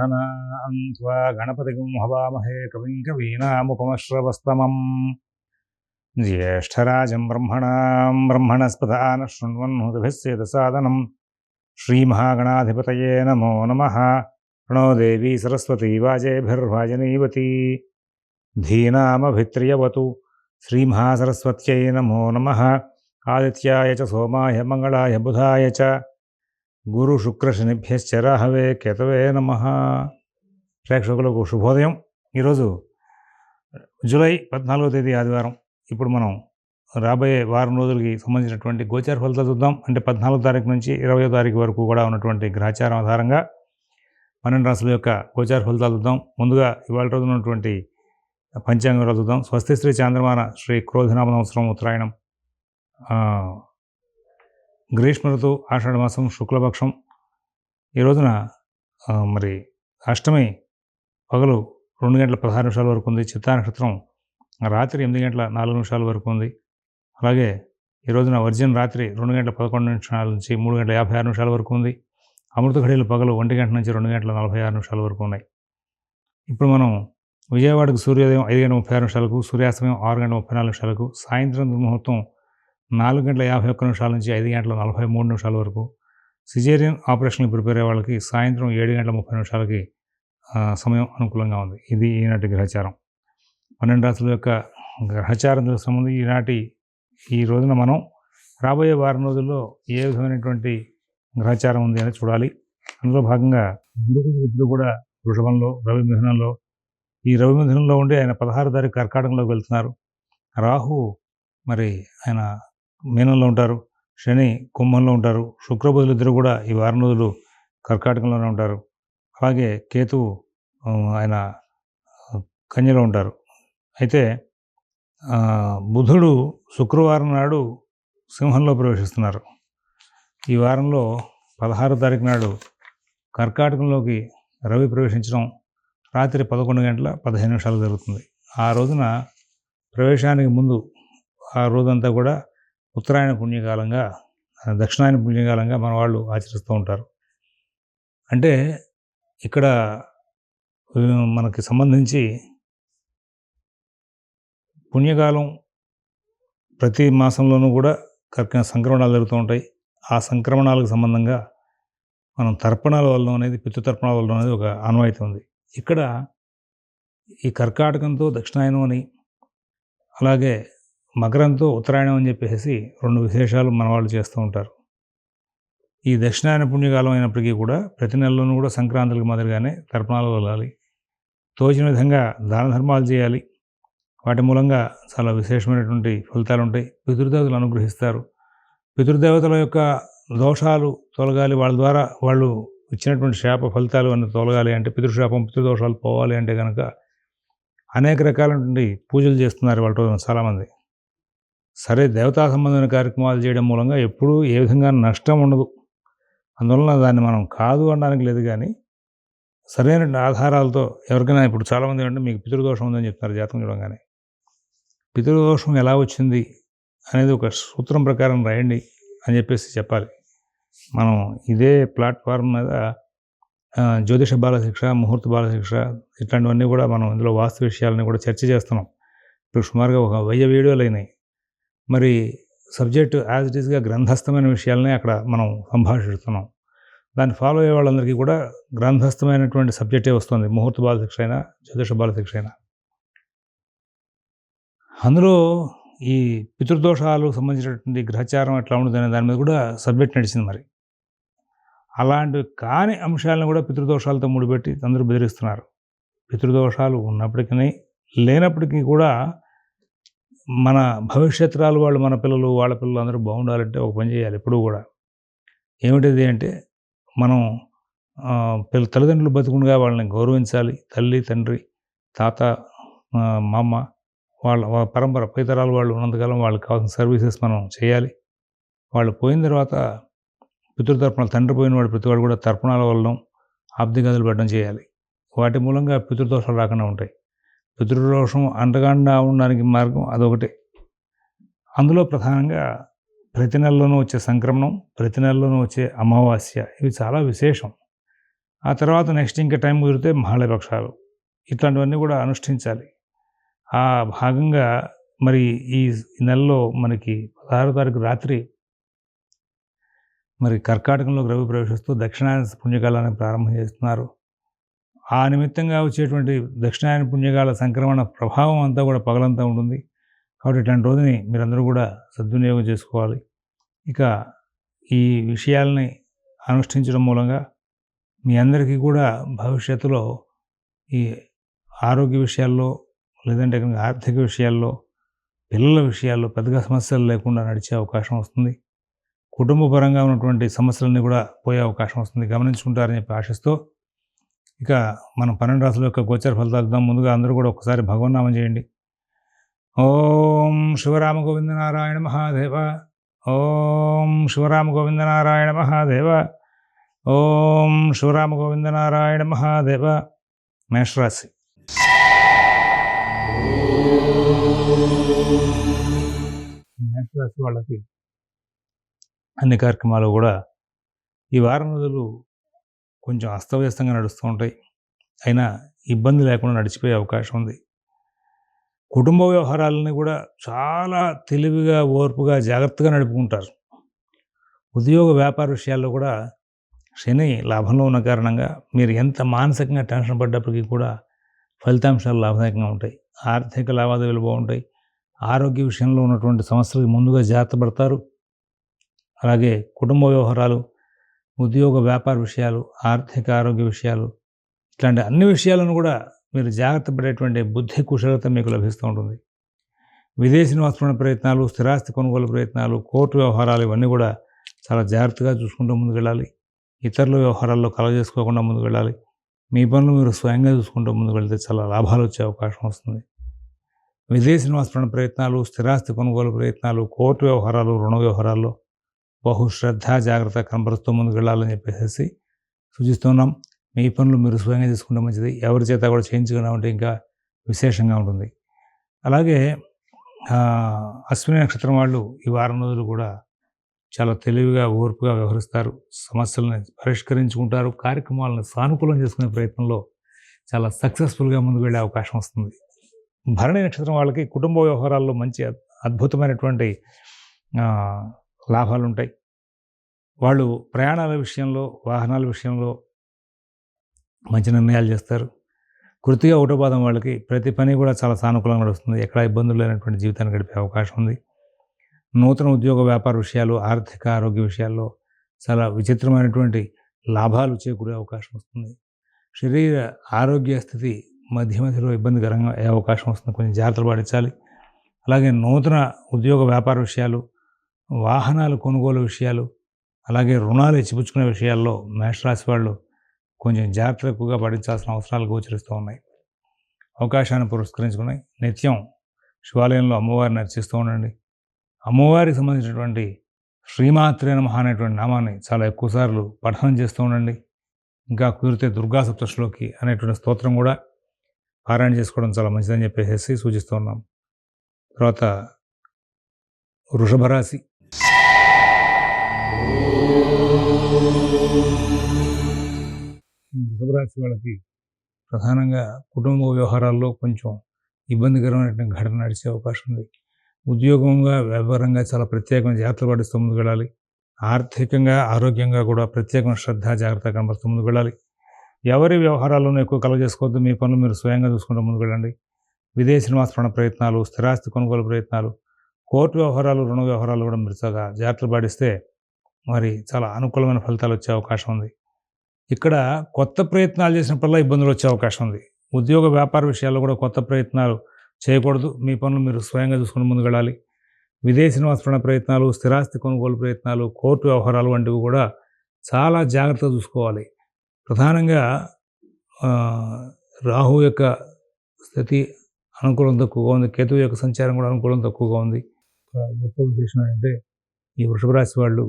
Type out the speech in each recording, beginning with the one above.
गणानां त्वा गणपतिं हवामहे कविं कवीनामुपमश्रवस्तमम् ज्येष्ठराजं ब्रह्मणां ब्रह्मणस्पदान शृण्वन्नोतिभिः सेदसादनं श्रीमहागणाधिपतये नमो नमः। प्रणो देवी सरस्वती वाजेभिर्वाजनीवती धीनामभित्र्यवतु श्रीमहासरस्वत्यै नमो नमः। आदित्याय च सोमाय मंगलाय बुधाय च గురు-శుక్ర-శనిభ్యశ్చ రాహవే కేతవే నమః. ప్రేక్షకులకు శుభోదయం. ఈరోజు జూలై 14వ తేదీ ఆదివారం. ఇప్పుడు మనం రాబోయే వారం రోజులకి సంబంధించినటువంటి గోచార ఫలితాలు చూద్దాం. అంటే 14వ తారీఖు నుంచి 20వ తారీఖు వరకు కూడా ఉన్నటువంటి గ్రహచారం ఆధారంగా 12 రాశుల యొక్క గోచార ఫలితాలు చూద్దాం. ముందుగా ఇవాళ రోజున ఉన్నటువంటి పంచాంగ వివరాలు చూద్దాం. స్వస్తి శ్రీ చాంద్రమాన శ్రీ క్రోధినామ సంవత్సరం ఉత్తరాయణం, గ్రీష్మ ఋతువు, ఆషాఢ మాసం, శుక్లపక్షం. ఈ రోజున మరి అష్టమి పగలు 2 గంటల 16 నిమిషాల వరకు ఉంది. చిత్తా నక్షత్రం రాత్రి 8 గంటల 4 నిమిషాల వరకు ఉంది. అలాగే ఈ రోజున వర్జన్ రాత్రి 2 గంటల 11 నిమిషాల నుంచి 3 గంటల 56 నిమిషాల వరకు ఉంది. అమృత ఘడియలు పగలు 1 గంట నుంచి 2 గంటల 46 నిమిషాల వరకు ఉన్నాయి. ఇప్పుడు మనం విజయవాడకు సూర్యోదయం 5 గంటల 36 నిమిషాలకు, సూర్యాస్తమయం 6 గంటల 34 నిమిషాలకు, సాయంత్రం దుర్ముహూర్తం 4 గంటల 51 నిమిషాల నుంచి 5 గంటల 43 నిమిషాల వరకు, సిజేరియన్ ఆపరేషన్కి ప్రిపేర్ అయ్యే వాళ్ళకి సాయంత్రం 7 గంటల 30 నిమిషాలకి సమయం అనుకూలంగా ఉంది. ఇది ఈనాటి గ్రహచారం. 12 రాశుల యొక్క గ్రహచారం తెలుస్తుంది. ఈ రోజున మనం రాబోయే వారం రోజుల్లో ఏ విధమైనటువంటి గ్రహచారం ఉంది అని చూడాలి. అందులో భాగంగా గురుకుజులిద్దరూ కూడా వృషభంలో, రవి మిథునంలో, ఈ రవి మిథునంలో ఉండి ఆయన 16వ తారీఖు కర్కాటకంలోకి వెళ్తున్నారు. రాహు మరి ఆయన మీనంలో ఉంటారు, శని కుంభంలో ఉంటారు, శుక్రబుధులు ఇద్దరు కూడా ఈ వారం రోజులు కర్కాటకంలోనే ఉంటారు. అలాగే కేతువు ఆయన కన్యలో ఉంటారు. అయితే బుధుడు శుక్రవారం నాడు సింహంలో ప్రవేశిస్తున్నారు. ఈ వారంలో 16వ తారీఖు నాడు కర్కాటకంలోకి రవి ప్రవేశించడం రాత్రి 11 గంటల 15 నిమిషాలు జరుగుతుంది. ఆ రోజున ప్రవేశానికి ముందు ఆ రోజంతా కూడా ఉత్తరాయణ పుణ్యకాలంగా, దక్షిణాయన పుణ్యకాలంగా మన వాళ్ళు ఆచరిస్తూ ఉంటారు. అంటే ఇక్కడ మనకి సంబంధించి పుణ్యకాలం ప్రతి మాసంలోనూ కూడా సంక్రమణాలు జరుగుతూ ఉంటాయి. ఆ సంక్రమణాలకు సంబంధంగా మనం తర్పణాల వల్ల అనేది, పితృతర్పణాల వల్ల అనేది ఒక ఆనవాయితీ ఉంది. ఇక్కడ ఈ కర్కాటకంతో దక్షిణాయనం అని, అలాగే మకరంతో ఉత్తరాయణం అని చెప్పేసి 2 విశేషాలు మన వాళ్ళు చేస్తూ ఉంటారు. ఈ దక్షిణాయన పుణ్యకాలం అయినప్పటికీ కూడా ప్రతి నెలలోనూ కూడా సంక్రాంతులకు మాదిరిగానే తర్పణాలు వెళ్ళాలి. తోచిన విధంగా దాన ధర్మాలు చేయాలి. వాటి మూలంగా చాలా విశేషమైనటువంటి ఫలితాలు ఉంటాయి. పితృదేవతలు అనుగ్రహిస్తారు. పితృదేవతల యొక్క దోషాలు తొలగాలి, వాళ్ళ ద్వారా వాళ్ళు ఇచ్చినటువంటి శాప ఫలితాలు అన్ని తొలగాలి అంటే, పితృశాపం, పితృదోషాలు పోవాలి అంటే కనుక అనేక రకాలైనటువంటి పూజలు చేస్తున్నారు వాళ్ళ చాలామంది. సరే, దేవతా సంబంధమైన కార్యక్రమాలు చేయడం మూలంగా ఎప్పుడూ ఏ విధంగా నష్టం ఉండదు. అందువలన దాన్ని మనం కాదు అనడానికి లేదు. కానీ సరైన ఆధారాలతో ఎవరికైనా, ఇప్పుడు చాలామంది అంటే మీకు పితృదోషం ఉందని చెప్తున్నారు జాతకం చూడంగానే. పితృదోషం ఎలా వచ్చింది అనేది ఒక సూత్రం ప్రకారం రాయండి అని చెప్పేసి చెప్పాలి. మనం ఇదే ప్లాట్ఫామ్ మీద జ్యోతిష బాలశిక్ష, ముహూర్త బాలశిక్ష ఇట్లాంటివన్నీ కూడా మనం ఇందులో వాస్తు విషయాలని కూడా చర్చ చేస్తున్నాం. ఇప్పుడు సుమారుగా ఒక 1000 వీడియోలు అయినాయి. మరి సబ్జెక్టు యాజ్ ఇట్ ఈస్గా గ్రంథస్థమైన విషయాలనే అక్కడ మనం సంభాషిస్తున్నాం. దాన్ని ఫాలో అయ్యే వాళ్ళందరికీ కూడా గ్రంథస్థమైనటువంటి సబ్జెక్టే వస్తుంది. ముహూర్త బాలశిక్ష అయినా, జ్యోతిష బాలశిక్ష అయినా. అందులో ఈ పితృదోషాలు సంబంధించినటువంటి గ్రహచారం ఎట్లా ఉంటుంది అనే దాని మీద కూడా సబ్జెక్ట్ నడిచింది. మరి అలాంటి కాని అంశాలను కూడా పితృదోషాలతో ముడిపెట్టి అందరూ బెదిరిస్తున్నారు. పితృదోషాలు ఉన్నప్పటికీ లేనప్పటికీ కూడా మన భవిష్యత్తురాలు వాళ్ళు, మన పిల్లలు, వాళ్ళ పిల్లలు అందరూ బాగుండాలంటే ఒక పని చేయాలి ఎప్పుడూ కూడా. ఏమిటిది అంటే, మనం తల్లిదండ్రులు బతుకుండగా వాళ్ళని గౌరవించాలి. తల్లి, తండ్రి, తాత, మామ, వాళ్ళ పరంపర పైతరాలు వాళ్ళు ఉన్నంతకాలం వాళ్ళకి కావాల్సిన సర్వీసెస్ మనం చేయాలి. వాళ్ళు పోయిన తర్వాత పితృతర్పణాలు, తండ్రి పోయిన వాడు ప్రతివాడు కూడా తర్పణాల వల్ల ఆబ్ది గదులు పెట్టడం చేయాలి. వాటి మూలంగా పితృదోషాలు రాకుండా ఉంటాయి. పితృదోషం అంటకుండా ఉండడానికి మార్గం అదొకటే. అందులో ప్రధానంగా ప్రతి నెలలోనూ వచ్చే సంక్రమణం, ప్రతి నెలలోనూ వచ్చే అమావాస్య, ఇవి చాలా విశేషం. ఆ తర్వాత నెక్స్ట్ ఇంకా టైం కుదిరితే మహాళయ పక్షాలు. ఇట్లాంటివన్నీ కూడా అనుష్ఠించాలి. ఆ భాగంగా మరి ఈ నెలలో మనకి 16వ తారీఖు రాత్రి మరి కర్కాటకంలోకి రవి ప్రవేశిస్తూ దక్షిణాయన పుణ్యకాలాన్ని ప్రారంభం చేస్తున్నారు. ఆ నిమిత్తంగా వచ్చేటువంటి దక్షిణాయన పుణ్యకాల సంక్రమణ ప్రభావం అంతా కూడా పగలంతా ఉంటుంది. కాబట్టి ఇట్లాంటి రోజుని మీరందరూ కూడా సద్వినియోగం చేసుకోవాలి. ఇక ఈ విషయాల్ని అనుష్ఠించడం మూలంగా మీ అందరికీ కూడా భవిష్యత్తులో ఈ ఆరోగ్య విషయాల్లో, లేదంటే కనుక ఆర్థిక విషయాల్లో, పిల్లల విషయాల్లో పెద్దగా సమస్యలు లేకుండా నడిచే అవకాశం వస్తుంది. కుటుంబ పరంగా ఉన్నటువంటి సమస్యలన్నీ కూడా పోయే అవకాశం వస్తుంది. గమనించుకుంటారని చెప్పి ఆశిస్తూ ఇక మనం 12 రాసుల యొక్క గోచర ఫలితాలు చూద్దాం. ముందుగా అందరూ కూడా ఒకసారి భగవన్నామం చేయండి. ఓం శివరామ గోవింద నారాయణ మహాదేవ. ఓం శివరామ గోవింద నారాయణ మహాదేవ. ఓం శివరామ గోవింద నారాయణ మహాదేవ. మేషరాశి. మేషరాశి వాళ్ళకి అన్ని కార్యక్రమాలు కూడా ఈ వారం రోజులు కొంచెం అస్తవ్యస్తంగా నడుస్తూ ఉంటాయి. అయినా ఇబ్బంది లేకుండా నడిచిపోయే అవకాశం ఉంది. కుటుంబ వ్యవహారాలని కూడా చాలా తెలివిగా, ఓర్పుగా, జాగ్రత్తగా నడుపుకుంటారు. ఉద్యోగ వ్యాపార విషయాల్లో కూడా శని లాభంలో ఉన్న కారణంగా మీరు ఎంత మానసికంగా టెన్షన్ పడ్డప్పటికీ కూడా ఫలితాంశాలు లాభదాయకంగా ఉంటాయి. ఆర్థిక లావాదేవీలు బాగుంటాయి. ఆరోగ్య విషయంలో ఉన్నటువంటి సమస్యలకు ముందుగా జాగ్రత్త పడతారు. అలాగే కుటుంబ వ్యవహారాలు, ఉద్యోగ వ్యాపార విషయాలు, ఆర్థిక ఆరోగ్య విషయాలు, ఇట్లాంటి అన్ని విషయాలను కూడా మీరు జాగ్రత్త పడేటువంటి బుద్ధి కుశలత మీకు లభిస్తూ ఉంటుంది. విదేశీ నివాస ప్రయత్నాలు, స్థిరాస్తి కొనుగోలు ప్రయత్నాలు, కోర్టు వ్యవహారాలు ఇవన్నీ కూడా చాలా జాగ్రత్తగా చూసుకుంటూ ముందుకెళ్ళాలి. ఇతరుల వ్యవహారాల్లో కలగజేసుకోకుండా ముందుకు వెళ్ళాలి. మీ పనులు మీరు స్వయంగా చూసుకుంటూ ముందుకు వెళ్తే చాలా లాభాలు వచ్చే అవకాశం వస్తుంది. విదేశీ నివాస ప్రయత్నాలు, స్థిరాస్తి కొనుగోలు ప్రయత్నాలు, కోర్టు వ్యవహారాలు, రుణ వ్యవహారాల్లో బహుశ్రద్ధ, జాగ్రత్త కనబరుస్తూ ముందుకు వెళ్ళాలని చెప్పేసి సూచిస్తున్నాం. మీ పనులు మీరు స్వయంగా తీసుకుంటే మంచిది. ఎవరి చేత కూడా చేయించుకున్నా ఉంటే ఇంకా విశేషంగా ఉంటుంది. అలాగే అశ్విని నక్షత్రం వాళ్ళు ఈ వారం రోజులు కూడా చాలా తెలివిగా, ఓర్పుగా వ్యవహరిస్తారు. సమస్యలను పరిష్కరించుకుంటారు. కార్యక్రమాలను సానుకూలం చేసుకునే ప్రయత్నంలో చాలా సక్సెస్ఫుల్గా ముందుకు వెళ్ళే అవకాశం వస్తుంది. భరణి నక్షత్రం వాళ్ళకి కుటుంబ వ్యవహారాల్లో మంచి అద్భుతమైనటువంటి లాభాలు ఉంటాయి. వాళ్ళు ప్రయాణాల విషయంలో, వాహనాల విషయంలో మంచి నిర్ణయాలు చేస్తారు. కృతిగా ఒకటో పాదం వాళ్ళకి ప్రతి పని కూడా చాలా సానుకూలంగా నడుస్తుంది. ఎక్కడ ఇబ్బందులు లేనటువంటి జీవితాన్ని గడిపే అవకాశం ఉంది. నూతన ఉద్యోగ వ్యాపార విషయాలు, ఆర్థిక ఆరోగ్య విషయాల్లో చాలా విచిత్రమైనటువంటి లాభాలు చేకూరే అవకాశం వస్తుంది. శరీర ఆరోగ్య స్థితి మధ్యలో ఇబ్బందికరంగా అయ్యే అవకాశం వస్తుంది. కొంచెం జాగ్రత్తలు పాటించాలి. అలాగే నూతన ఉద్యోగ వ్యాపార విషయాలు, వాహనాలు కొనుగోలు విషయాలు, అలాగే రుణాలు ఇచ్చిపుచ్చుకునే విషయాల్లో మేషరాశి వాళ్ళు కొంచెం జాగ్రత్తలు ఎక్కువగా పాటించాల్సిన అవసరాలు గోచరిస్తూ ఉన్నాయి. అవకాశాన్ని పురస్కరించుకుని నిత్యం శివాలయంలో అమ్మవారిని అర్చిస్తూ ఉండండి. అమ్మవారికి సంబంధించినటువంటి శ్రీమాత్రే నమః అనేటువంటి నామాన్ని చాలా ఎక్కువసార్లు పఠనం చేస్తూ ఉండండి. ఇంకా కుదిరితే దుర్గా సప్తశ్లోకి అనేటువంటి స్తోత్రం కూడా పారాయణ చేసుకోవడం చాలా మంచిదని చెప్పేసి సూచిస్తూ ఉన్నాం. తర్వాత వృషభ రాశి. వృషభ రాశి వాళ్ళకి ప్రధానంగా కుటుంబ వ్యవహారాల్లో కొంచెం ఇబ్బందికరమైనటువంటి ఘటన నడిచే అవకాశం ఉంది. ఉద్యోగంగా, వ్యాపారంగా చాలా ప్రత్యేకమైన జాగ్రత్తలు పాటిస్తూ ముందుకు వెళ్ళాలి. ఆర్థికంగా, ఆరోగ్యంగా కూడా ప్రత్యేకమైన శ్రద్ధ, జాగ్రత్త కనబరుస్తూ ముందుకు వెళ్ళాలి. ఎవరి వ్యవహారాల్లోనూ ఎక్కువ కలవ చేసుకోవద్దు. మీ పనులు మీరు స్వయంగా చూసుకుంటూ ముందుకు వెళ్ళండి. విదేశీ నివాస ప్రయత్నాలు, స్థిరాస్తి కొనుగోలు ప్రయత్నాలు, కోర్టు వ్యవహారాలు, రుణ వ్యవహారాలు కూడా మీరు చాలా జాగ్రత్తలు పాటిస్తే మరి చాలా అనుకూలమైన ఫలితాలు వచ్చే అవకాశం ఉంది. ఇక్కడ కొత్త ప్రయత్నాలు చేసినప్పుడల్లా ఇబ్బందులు వచ్చే అవకాశం ఉంది. ఉద్యోగ వ్యాపార విషయాల్లో కూడా కొత్త ప్రయత్నాలు చేయకూడదు. మీ పనులు మీరు స్వయంగా చూసుకుని ముందుకు వెళ్ళాలి. విదేశీ నివాస ప్రయత్నాలు, స్థిరాస్తి కొనుగోలు ప్రయత్నాలు, కోర్టు వ్యవహారాలు వంటివి కూడా చాలా జాగ్రత్తగా చూసుకోవాలి. ప్రధానంగా రాహు యొక్క స్థితి అనుకూలం తక్కువగా ఉంది. కేతువు యొక్క సంచారం కూడా అనుకూలం తక్కువగా ఉంది. గొప్ప ఉద్దేశం ఏంటంటే ఈ వృషభ రాశి వాళ్ళు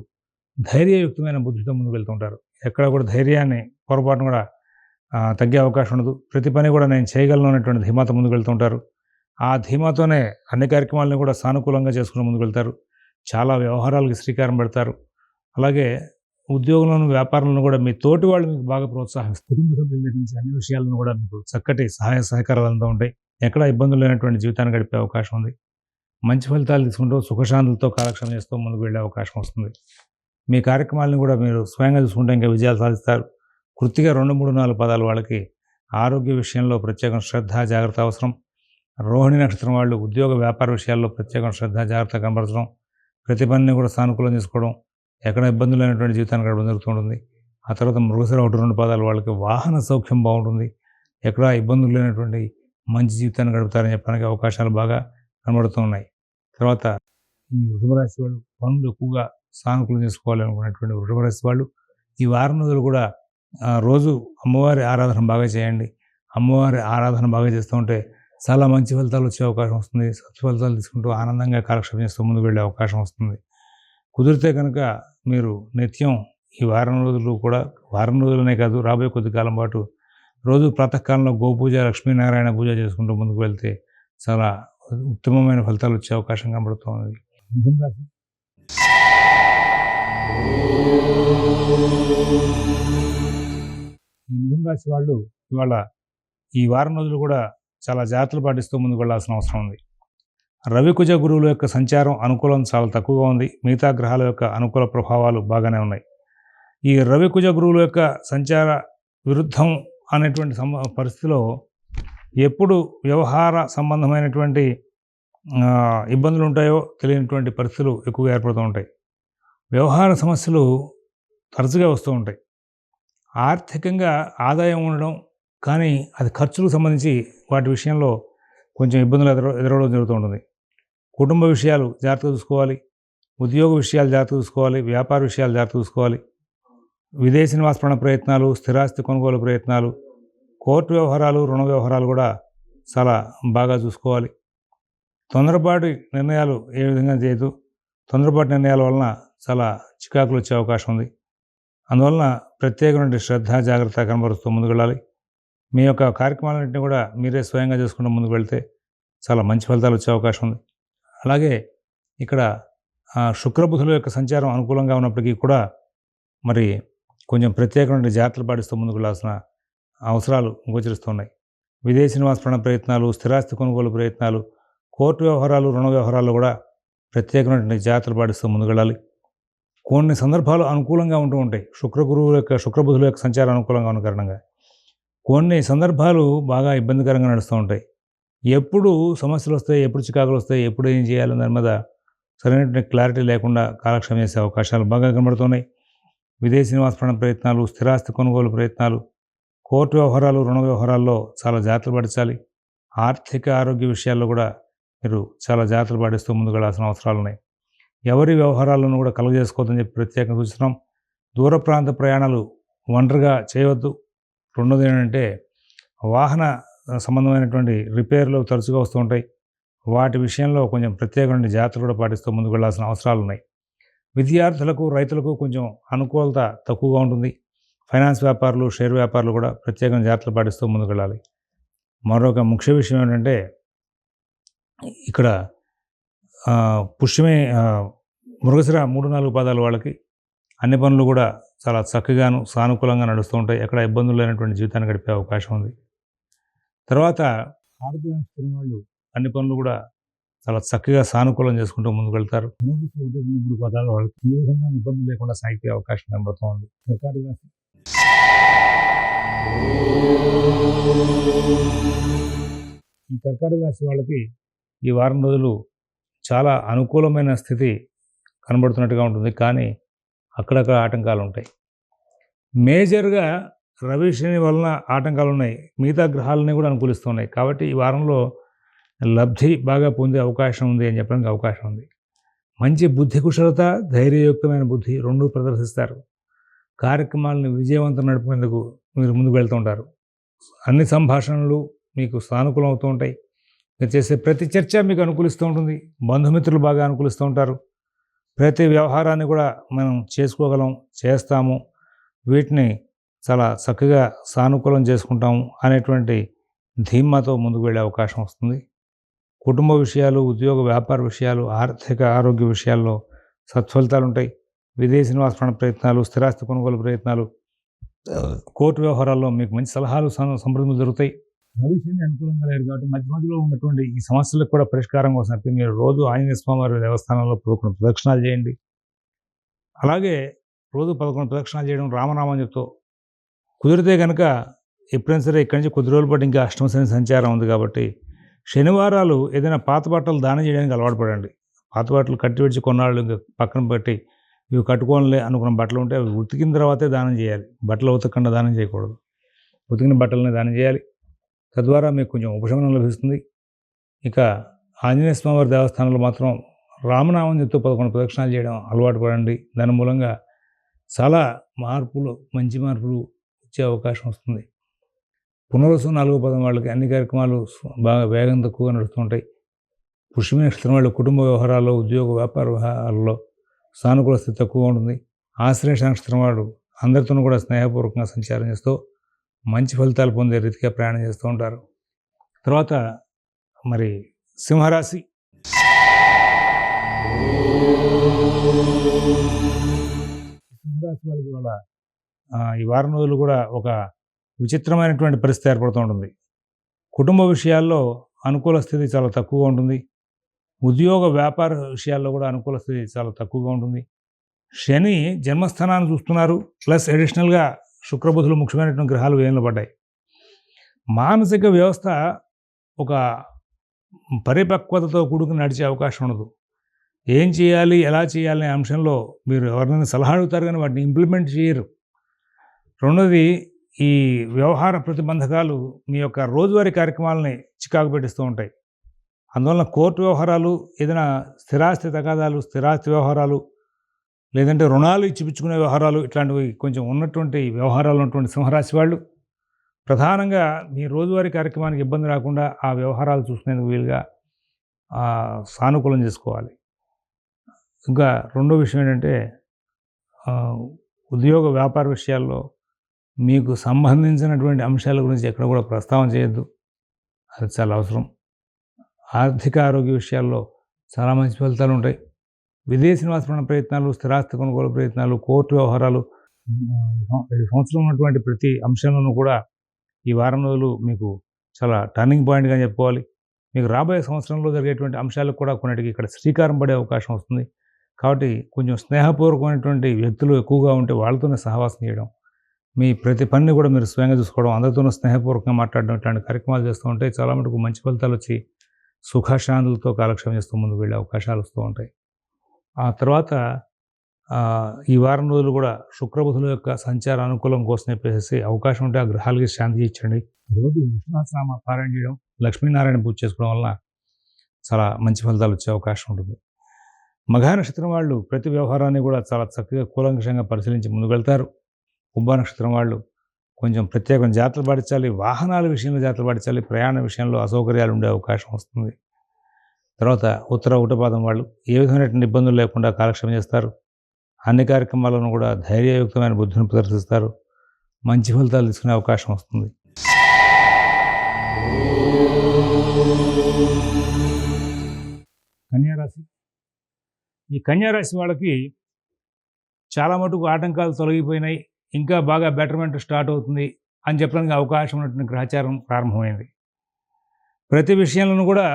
ధైర్యయుక్తమైన బుద్ధితో ముందుకు వెళ్తుంటారు. ఎక్కడ కూడా ధైర్యాన్ని పొరపాటును కూడా తగ్గే అవకాశం ఉండదు. ప్రతి పని కూడా నేను చేయగలను అనేటువంటి ధీమాతో ముందుకు వెళ్తుంటారు. ఆ ధీమాతోనే అన్ని కార్యక్రమాలను కూడా సానుకూలంగా చేసుకుని ముందుకు వెళ్తారు. చాలా వ్యవహారాలకు శ్రీకారం పెడతారు. అలాగే ఉద్యోగంలోను, వ్యాపారంలో కూడా మీ తోటి వాళ్ళు మీకు బాగా ప్రోత్సాహిస్తారు. కుటుంబ సభ్యుల దగ్గర నుంచి అన్ని విషయాలను కూడా మీకు చక్కటి సహాయ సహకారాలు అంతా ఉంటాయి. ఎక్కడ ఇబ్బందులు లేనటువంటి జీవితాన్ని గడిపే అవకాశం ఉంది. మంచి ఫలితాలు తీసుకుంటూ సుఖశాంతులతో కాలక్షేపం చేస్తూ ముందుకు వెళ్ళే అవకాశం వస్తుంది. మీ కార్యక్రమాలను కూడా మీరు స్వయంగా చూసుకుంటే ఇంకా విజయాలు సాధిస్తారు. కృత్తిగా 2, 3, 4 పదాలు వాళ్ళకి ఆరోగ్య విషయంలో ప్రత్యేక శ్రద్ధ, జాగ్రత్త అవసరం. రోహిణి నక్షత్రం వాళ్ళు ఉద్యోగ వ్యాపార విషయాల్లో ప్రత్యేక శ్రద్ధ, జాగ్రత్త కనబరచడం, ప్రతి పనిని కూడా సానుకూలం చేసుకోవడం, ఎక్కడ ఇబ్బందులు లేనటువంటి జీవితాన్ని గడపడం జరుగుతుంటుంది. ఆ తర్వాత మృగశిర 1, 2 పదాలు వాళ్ళకి వాహన సౌఖ్యం బాగుంటుంది. ఎక్కడ ఇబ్బందులు లేనటువంటి మంచి జీవితాన్ని గడుపుతారని చెప్పడానికి అవకాశాలు బాగా కనబడుతూ ఉన్నాయి. తర్వాత ఈ వృషభ రాశి వాళ్ళు పనులు ఎక్కువగా సానుకూలం చేసుకోవాలి అనుకున్నటువంటి వృషభ రాశి వాళ్ళు ఈ వారం రోజులు కూడా రోజు అమ్మవారి ఆరాధన బాగా చేయండి. అమ్మవారి ఆరాధన బాగా చేస్తూ ఉంటే చాలా మంచి ఫలితాలు వచ్చే అవకాశం వస్తుంది. సత్ఫలితాలు తీసుకుంటూ ఆనందంగా కాలక్షేపం చేస్తూ ముందుకు వెళ్ళే అవకాశం వస్తుంది. కుదిరితే కనుక మీరు నిత్యం ఈ వారం రోజులు కూడా, వారం రోజులనే కాదు రాబోయే కొద్ది కాలం పాటు రోజు ప్రాతకాలంలో గోపూజ, లక్ష్మీనారాయణ పూజ చేసుకుంటూ ముందుకు వెళ్తే చాలా ఉత్తమమైన ఫలితాలు వచ్చే అవకాశం కనబడుతుంది. మిథున రాశి ఈ మిథున రాశి వాళ్ళు ఇవాళ ఈ వారం రోజులు కూడా చాలా జాగ్రత్తలు పాటిస్తూ ముందుకు వెళ్ళాల్సిన అవసరం ఉంది. రవికుజ గురువుల యొక్క సంచారం అనుకూలం చాలా తక్కువగా ఉంది. మిగతా గ్రహాల యొక్క అనుకూల ప్రభావాలు బాగానే ఉన్నాయి. ఈ రవికుజ గురువుల యొక్క సంచార విరుద్ధం అనేటువంటి పరిస్థితిలో ఎప్పుడు వ్యవహార సంబంధమైనటువంటి ఇబ్బందులు ఉంటాయో తెలియనటువంటి పరిస్థితులు ఎక్కువగా ఏర్పడుతూ ఉంటాయి. వ్యవహార సమస్యలు తరచుగా వస్తూ ఉంటాయి. ఆర్థికంగా ఆదాయం ఉండడం కానీ అది ఖర్చులకు సంబంధించి వాటి విషయంలో కొంచెం ఇబ్బందులు ఎదురవడం జరుగుతూ ఉంటుంది. కుటుంబ విషయాలు జాగ్రత్తగా చూసుకోవాలి. ఉద్యోగ విషయాలు జాగ్రత్తగా చూసుకోవాలి. వ్యాపార విషయాలు జాగ్రత్తగా చూసుకోవాలి. విదేశీ నివాసపరణ ప్రయత్నాలు, స్థిరాస్తి కొనుగోలు ప్రయత్నాలు, కోర్టు వ్యవహారాలు, రుణ వ్యవహారాలు కూడా చాలా బాగా చూసుకోవాలి. తొందరపాటి నిర్ణయాలు ఏ విధంగా చేయదు. తొందరపాటి నిర్ణయాల వలన చాలా చికాకులు వచ్చే అవకాశం ఉంది. అందువలన ప్రత్యేకమైన శ్రద్ధ, జాగ్రత్త కనబరుస్తూ ముందుకు వెళ్ళాలి. మీ యొక్క కార్యక్రమాలన్నింటినీ కూడా మీరే స్వయంగా చేసుకుంటూ ముందుకు వెళ్తే చాలా మంచి ఫలితాలు వచ్చే అవకాశం ఉంది. అలాగే ఇక్కడ శుక్రబుధుల యొక్క సంచారం అనుకూలంగా ఉన్నప్పటికీ కూడా మరి కొంచెం ప్రత్యేకమైన జాగ్రత్తలు పాటిస్తూ ముందుకు వెళ్ళాల్సిన అవసరాలు గోచరిస్తున్నాయి. విదేశీ నివాసపరణ ప్రయత్నాలు, స్థిరాస్తి కొనుగోలు ప్రయత్నాలు, కోర్టు వ్యవహారాలు, రుణ వ్యవహారాలు కూడా ప్రత్యేకమైన జాగ్రత్తలు పాటిస్తూ ముందుకు వెళ్ళాలి. కొన్ని సందర్భాలు అనుకూలంగా ఉంటూ ఉంటాయి. శుక్రబుధుల యొక్క సంచారం అనుకూలంగా ఉన్న కారణంగా కొన్ని సందర్భాలు బాగా ఇబ్బందికరంగా నడుస్తూ ఉంటాయి. ఎప్పుడు సమస్యలు వస్తాయి, ఎప్పుడు చికాకులు వస్తాయి, ఎప్పుడు ఏం చేయాలి దాని మీద సరైనటువంటి క్లారిటీ లేకుండా కాలక్షేపం చేసే అవకాశాలు బాగా కనబడుతున్నాయి. విదేశీ నివాసపరణ ప్రయత్నాలు, స్థిరాస్తి కొనుగోలు ప్రయత్నాలు, కోర్టు వ్యవహారాలు, రుణ వ్యవహారాల్లో చాలా జాగ్రత్తలు పాటించాలి. ఆర్థిక ఆరోగ్య విషయాల్లో కూడా మీరు చాలా జాగ్రత్తలు పాటిస్తూ ముందుకు వెళ్ళాల్సిన అవసరాలు ఉన్నాయి. ఎవరి వ్యవహారాలను కూడా కలుగజేసుకోవద్దని చెప్పి ప్రత్యేకంగా సూచిస్తున్నాం. దూర ప్రాంత ప్రయాణాలు ఒంటరిగా చేయవద్దు. రెండోది ఏంటంటే వాహన సంబంధమైనటువంటి రిపేర్లు తరచుగా వస్తూ ఉంటాయి. వాటి విషయంలో కొంచెం ప్రత్యేకమైన జాగ్రత్తలు కూడా పాటిస్తూ ముందుకు వెళ్ళాల్సిన అవసరాలు ఉన్నాయి. విద్యార్థులకు, రైతులకు కొంచెం అనుకూలత తక్కువగా ఉంటుంది. ఫైనాన్స్ వ్యాపారులు, షేర్ వ్యాపారులు కూడా ప్రత్యేకంగా జాగ్రత్తలు పాటిస్తూ ముందుకు వెళ్ళాలి. మరొక ముఖ్య విషయం ఏంటంటే ఇక్కడ పుష్యమే మృగశిర 3, 4 పాదాల వాళ్ళకి అన్ని పనులు కూడా చాలా చక్కగాను సానుకూలంగా నడుస్తూ ఉంటాయి. ఎక్కడ ఇబ్బందులు లేనటువంటి జీవితాన్ని గడిపే అవకాశం ఉంది. తర్వాత ఆరోగ్య నక్షత్రం వాళ్ళు అన్ని పనులు కూడా చాలా చక్కగా సానుకూలం చేసుకుంటూ ముందుకు వెళ్తారు. 1, 2, 3 పదాల వాళ్ళకి ఏ విధంగా ఇబ్బందులు లేకుండా సాగిపోయే అవకాశం కనబడుతోంది. కర్కాటక రాశి ఈ కర్కాటక రాశి వాళ్ళకి ఈ వారం రోజులు చాలా అనుకూలమైన స్థితి కనబడుతున్నట్టుగా ఉంటుంది. కానీ అక్కడక్కడ ఆటంకాలు ఉంటాయి. మేజర్గా రవి, శని వలన ఆటంకాలు ఉన్నాయి. మిగతా గ్రహాలని కూడా అనుకూలిస్తున్నాయి. కాబట్టి ఈ వారంలో లబ్ధి బాగా పొందే అవకాశం ఉంది అని చెప్పడానికి అవకాశం ఉంది. మంచి బుద్ధి కుశలత, ధైర్యయుక్తమైన బుద్ధి రెండూ ప్రదర్శిస్తారు. కార్యక్రమాలను విజయవంతం నడిపేందుకు మీరు ముందుకు వెళ్తూ ఉంటారు. అన్ని సంభాషణలు మీకు సానుకూలం అవుతూ ఉంటాయి. మీరు చేసే ప్రతి చర్చ మీకు అనుకూలిస్తూ ఉంటుంది. బంధుమిత్రులు బాగా అనుకూలిస్తూ ఉంటారు. ప్రతి వ్యవహారాన్ని కూడా మనం చేసుకోగలం, చేస్తాము, వీటిని చాలా చక్కగా సానుకూలం చేసుకుంటాము అనేటువంటి ధీమాతో ముందుకు వెళ్ళే అవకాశం వస్తుంది. కుటుంబ విషయాలు, ఉద్యోగ వ్యాపార విషయాలు, ఆర్థిక ఆరోగ్య విషయాల్లో సత్ఫలితాలు ఉంటాయి. విదేశీ నివాస ప్రయత్నాలు, స్థిరాస్తి కొనుగోలు ప్రయత్నాలు, కోర్టు వ్యవహారాల్లో మీకు మంచి సలహాలు, సంప్రదింపులు దొరుకుతాయి. భవిష్యత్తు అనుకూలంగా లేరు కాబట్టి మధ్య మధ్యలో ఉన్నటువంటి ఈ సమస్యలకు కూడా పరిష్కారం కోసం అయితే మీరు రోజు ఆంజనేయ స్వామివారి దేవస్థానంలో 11 ప్రదక్షిణాలు చేయండి. అలాగే రోజు 11 ప్రదక్షిణాలు చేయడం, రామనామం చెప్తూ కుదిరితే కనుక ఎప్పుడైనా సరే ఇక్కడి నుంచి కొద్ది రోజుల పాటు ఇంకా అష్టమ శని సంచారం ఉంది కాబట్టి శనివారాలు ఏదైనా పాత బట్టలు దానం చేయడానికి అలవాటు పడండి. పాత బట్టలు కట్టి విడిచి కొన్నాళ్ళు ఇంకా పక్కన పెట్టి ఇవి కట్టుకోనిలే అనుకున్న బట్టలు ఉంటే అవి ఉతికిన తర్వాతే దానం చేయాలి. బట్టలు ఉతకకుండా దానం చేయకూడదు. ఉతికిన బట్టలని దానం చేయాలి. తద్వారా మీకు కొంచెం ఉపశమనం లభిస్తుంది. ఇక ఆంజనేయ స్వామివారి దేవస్థానంలో మాత్రం రామనామం చెప్తూ 11 ప్రదక్షిణాలు చేయడం అలవాటు పడండి. దాని మూలంగా చాలా మార్పులు, మంచి మార్పులు వచ్చే అవకాశం వస్తుంది. పునర్వసు 4వ పదం వాళ్ళకి అన్ని కార్యక్రమాలు బాగా వేగం తక్కువగా నడుస్తుంటాయి. పుష్యమి నక్షత్రం వాళ్ళు కుటుంబ వ్యవహారాల్లో, ఉద్యోగ వ్యాపార వ్యవహారాల్లో సానుకూల స్థితి తక్కువగా ఉంటుంది. ఆశ్లేష నక్షత్రం వాడు అందరితోనూ కూడా స్నేహపూర్వకంగా సంచారం చేస్తూ మంచి ఫలితాలు పొందే రీతిగా ప్రయాణం చేస్తూ ఉంటారు. తర్వాత మరి సింహరాశి. సింహరాశి వాళ్ళకి వాళ్ళ ఈ వారం రోజులు కూడా ఒక విచిత్రమైనటువంటి పరిస్థితి ఏర్పడుతూ ఉంటుంది. కుటుంబ విషయాల్లో అనుకూల స్థితి చాలా తక్కువగా ఉంటుంది. ఉద్యోగ వ్యాపార విషయాల్లో కూడా అనుకూల స్థితి చాలా తక్కువగా ఉంటుంది. శని జన్మస్థానాన్ని చూస్తున్నారు. ప్లస్ అడిషనల్గా శుక్రబుధులు ముఖ్యమైనటువంటి గ్రహాలు వేయంలో పడ్డాయి. మానసిక వ్యవస్థ ఒక పరిపక్వతతో కూడుకుని నడిచే అవకాశం ఉండదు. ఏం చేయాలి, ఎలా చేయాలి అనే అంశంలో మీరు ఎవరినైనా సలహా అడుగుతారు కానీ వాటిని ఇంప్లిమెంట్ చేయరు. రెండోది, ఈ వ్యవహార ప్రతిబంధకాలు మీ యొక్క రోజువారీ కార్యక్రమాలని చికాకు పెట్టిస్తూ ఉంటాయి. అందువలన కోర్టు వ్యవహారాలు, ఏదైనా స్థిరాస్తి తగాదాలు, స్థిరాస్తి వ్యవహారాలు, లేదంటే రుణాలు ఇచ్చిపుచ్చుకునే వ్యవహారాలు, ఇట్లాంటివి కొంచెం ఉన్నటువంటి వ్యవహారాలు ఉన్నటువంటి సింహరాశి వాళ్ళు ప్రధానంగా మీ రోజువారీ కార్యక్రమానికి ఇబ్బంది రాకుండా ఆ వ్యవహారాలు చూసుకునేందుకు వీలుగా సానుకూలం చేసుకోవాలి. ఇంకా రెండో విషయం ఏంటంటే, ఉద్యోగ వ్యాపార విషయాల్లో మీకు సంబంధించినటువంటి అంశాల గురించి ఎక్కడ కూడా ప్రస్తావన చేయొద్దు. అది చాలా అవసరం. ఆర్థిక ఆరోగ్య విషయాల్లో చాలా మంచి ఫలితాలు ఉంటాయి. విదేశీ నివాస ప్రయత్నాలు, స్థిరాస్తి కొనుగోలు ప్రయత్నాలు, కోర్టు వ్యవహారాలు, ఈ సంవత్సరం ఉన్నటువంటి ప్రతి అంశంలోనూ కూడా ఈ వారం రోజులు మీకు చాలా టర్నింగ్ పాయింట్గా చెప్పుకోవాలి. మీకు రాబోయే సంవత్సరంలో జరిగేటువంటి అంశాలకు కూడా కొన్నిటికి ఇక్కడ శ్రీకారం పడే అవకాశం వస్తుంది. కాబట్టి కొంచెం స్నేహపూర్వకమైనటువంటి వ్యక్తులు ఎక్కువగా ఉంటే వాళ్ళతోనే సహవాసం చేయడం, మీ ప్రతి పనిని కూడా మీరు స్వయంగా చూసుకోవడం, అందరితోనూ స్నేహపూర్వకంగా మాట్లాడడం, ఇట్లాంటి కార్యక్రమాలు చేస్తూ ఉంటే చాలా మటుకు మంచి ఫలితాలు వచ్చి సుఖశాంతులతో కాలక్షేమం చేస్తూ ముందుకు వెళ్ళే అవకాశాలు వస్తూ ఉంటాయి. ఆ తర్వాత ఈ వారం రోజులు కూడా శుక్రబుధుల యొక్క సంచార అనుకూలం కోసం చెప్పేసి అవకాశం ఉంటే ఆ గ్రహాలకి శాంతి ఇచ్చండి. రోజు విష్ణుసహస్రనామ పారాయణ చేయడం, లక్ష్మీనారాయణ పూజ చేసుకోవడం వల్ల చాలా మంచి ఫలితాలు వచ్చే అవకాశం ఉంటుంది. మఘా నక్షత్రం వాళ్ళు ప్రతి వ్యవహారాన్ని కూడా చాలా చక్కగా కూలంకషంగా పరిశీలించి ముందుకు వెళ్తారు. కుంభ నక్షత్రం వాళ్ళు కొంచెం ప్రత్యేకమైన జాగ్రత్తలు పాటించాలి. వాహనాల విషయంలో జాగ్రత్తలు పాటించాలి. ప్రయాణ విషయంలో అసౌకర్యాలు ఉండే అవకాశం వస్తుంది. తర్వాత ఉత్తర ఉటపాదం వాళ్ళు ఏ విధమైనటువంటి ఇబ్బందులు లేకుండా కాలక్షేమం చేస్తారు. అన్ని కార్యక్రమాలను కూడా ధైర్యయుక్తమైన బుద్ధిని ప్రదర్శిస్తారు. మంచి ఫలితాలు తీసుకునే అవకాశం వస్తుంది. కన్యారాశి. ఈ కన్యారాశి వాళ్ళకి చాలా మటుకు ఆటంకాలు తొలగిపోయినాయి, ఇంకా బాగా బెటర్మెంట్ స్టార్ట్ అవుతుంది అని చెప్పడానికి అవకాశం ఉన్నటువంటి గ్రహచారం ప్రారంభమైంది. ప్రతి విషయంలోనూ కూడా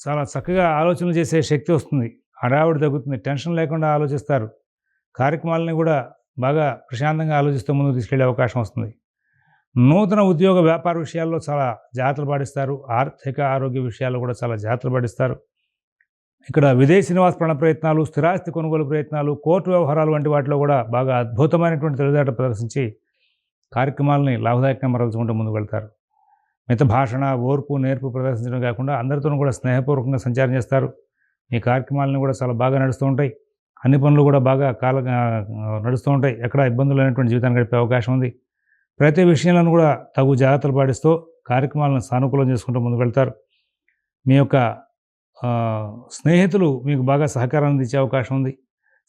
చాలా చక్కగా ఆలోచనలు చేసే శక్తి వస్తుంది. హడావుడి తగ్గుతుంది. టెన్షన్ లేకుండా ఆలోచిస్తారు. కార్యక్రమాలని కూడా బాగా ప్రశాంతంగా ఆలోచిస్తూ ముందుకు తీసుకెళ్లే అవకాశం వస్తుంది. నూతన ఉద్యోగ వ్యాపార విషయాల్లో చాలా జాగ్రత్తలు పాటిస్తారు. ఆర్థిక ఆరోగ్య విషయాల్లో కూడా చాలా జాగ్రత్తలు పాటిస్తారు. ఇక్కడ విదేశీ నివాస ప్రయత్నాలు, స్థిరాస్తి కొనుగోలు ప్రయత్నాలు, కోర్టు వ్యవహారాలు వంటి వాటిలో కూడా బాగా అద్భుతమైనటువంటి తెలివితేటలు ప్రదర్శించి కార్యక్రమాలని లాభదాయకంగా మరల్చుకుంటూ ముందుకు వెళ్తారు. మిత భాషణ, ఓర్పు, నేర్పు ప్రదర్శించడం కాకుండా అందరితోనూ కూడా స్నేహపూర్వకంగా సంచారం చేస్తారు. ఈ కార్యక్రమాలను కూడా చాలా బాగా నడుస్తూ ఉంటాయి. అన్ని పనులు కూడా బాగా నడుస్తూ ఉంటాయి. ఎక్కడ ఇబ్బందులు లేనటువంటి జీవితాన్ని గడిపే అవకాశం ఉంది. ప్రతి విషయంలో కూడా తగు జాగ్రత్తలు పాటిస్తూ కార్యక్రమాలను సానుకూలం చేసుకుంటూ ముందుకు వెళ్తారు. మీ యొక్క స్నేహితులు మీకు బాగా సహకారం అందించే అవకాశం ఉంది.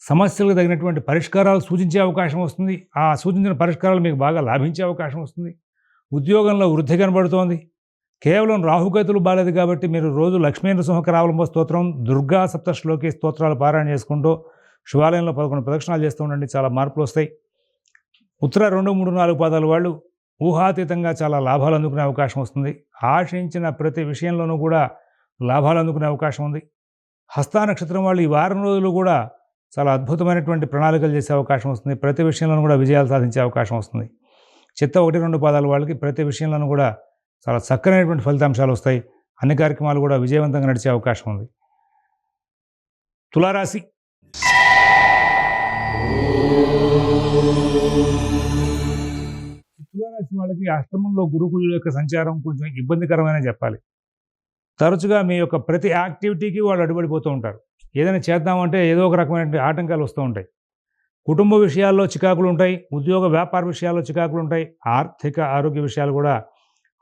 సమస్యలకు తగినటువంటి పరిష్కారాలు సూచించే అవకాశం వస్తుంది. ఆ సూచించిన పరిష్కారాలు మీకు బాగా లాభించే అవకాశం వస్తుంది. ఉద్యోగంలో వృద్ధి కనబడుతోంది. కేవలం రాహుకేతులు బాలేదు కాబట్టి మీరు రోజు లక్ష్మీ నృసింహకరావలంబ స్తోత్రం, దుర్గా సప్తశ్లోకి స్తోత్రాలు పారాయణ చేసుకుంటూ శివాలయంలో 11 ప్రదక్షిణాలు చేస్తూ ఉండండి, చాలా మార్పులు వస్తాయి. ఉత్తర 2, 3, 4 పాదాల వాళ్ళు ఊహాతీతంగా చాలా లాభాలు అందుకునే అవకాశం వస్తుంది. ఆశించిన ప్రతి విషయంలోనూ కూడా లాభాలు అందుకునే అవకాశం ఉంది. హస్త నక్షత్రం వాళ్ళు ఈ వారం రోజులు కూడా చాలా అద్భుతమైనటువంటి ప్రణాళికలు చేసే అవకాశం వస్తుంది. ప్రతి విషయంలోనూ కూడా విజయాలు సాధించే అవకాశం వస్తుంది. చిత్త 1, 2 పాదాల వాళ్ళకి ప్రతి విషయంలోనూ కూడా చాలా చక్కనైనటువంటి ఫలితాంశాలు వస్తాయి. అన్ని కార్యక్రమాలు కూడా విజయవంతంగా నడిచే అవకాశం ఉంది. తులారాశి. తులారాశి వాళ్ళకి అష్టమంలో గురుకుల యొక్క సంచారం కొంచెం ఇబ్బందికరమైన చెప్పాలి. తరచుగా మీ యొక్క ప్రతి యాక్టివిటీకి వాళ్ళు అడ్డుపడిపోతూ ఉంటారు. ఏదైనా చేద్దామంటే ఏదో ఒక రకమైన ఆటంకాలు వస్తూ ఉంటాయి. కుటుంబ విషయాల్లో చికాకులు ఉంటాయి. ఉద్యోగ వ్యాపార విషయాల్లో చికాకులు ఉంటాయి. ఆర్థిక ఆరోగ్య విషయాలు కూడా